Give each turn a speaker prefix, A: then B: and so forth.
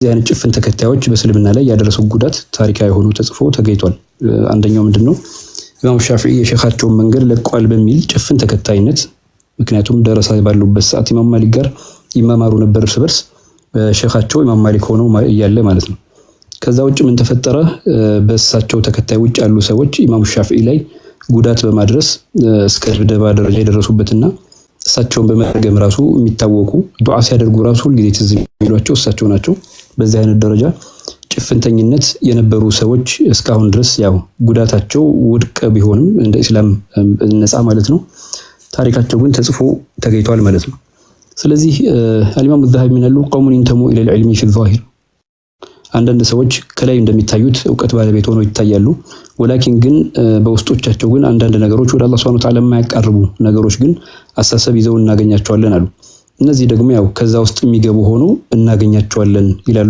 A: ያን ጭፍን ተከታዮች በእስልምና ላይ ያደረሰው ጉዳት ታሪካዊ ሆኖ ተጽፎ ተገኝቷል። አንደኛው ምንድነው ኢማም ሻፊዒ የሸኻቸውን መንገድ ለቋል በሚል ጭፍን ተከታይነት ምክንያቱም ደረሳ ባሉበት ሰዓት ኢማም ማሊክ ጋር ይማማሩ ነበር እርስ በርስ ሸኻቸው ኢማም ማሊክ ሆነው እያለ ማለት ነው። ከዛ ውጭ ምን ተፈጠረ? በእሳቸው ተከታይ ውጭ ያሉ ሰዎች ኢማም ሻፊዒ ላይ ጉዳት በማድረስ እስከ ድብደባ ደረጃ የደረሱበትና እሳቸውን በመረገም ራሱ የሚታወቁ ዱዓ ሲያደርጉ ራሱ ሁሉ ጊዜ ትዝ የሚሏቸው እሳቸው ናቸው። በዚህ አይነት ደረጃ ጭፍንተኝነት የነበሩ ሰዎች እስካሁን ድረስ ያው ጉዳታቸው ውድቅ ቢሆንም እንደ እስላም ነፃ ማለት ነው ታሪካቸው ግን ተጽፎ ተገኝቷል ማለት ነው። ስለዚህ አልኢማም الذهبي ምናሉ قوم ينتموا الى العلم في الظاهر አንዳንድ ሰዎች ከላይ እንደሚታዩት ዕውቀት ባለቤት ሆነው ይታያሉ። ወላኪን ግን በውስጦቻቸው ግን አንዳንድ ነገሮች ወደ አላህ Subhanahu Wa Ta'ala የማያቀርቡ ነገሮች ግን አሳሰብ ይዘው እናገኛቸዋለን አሉ። እነዚህ ደግሞ ያው ከዛ ውስጥ የሚገቡ ሆኖ እናገኛቸዋለን ይላሉ።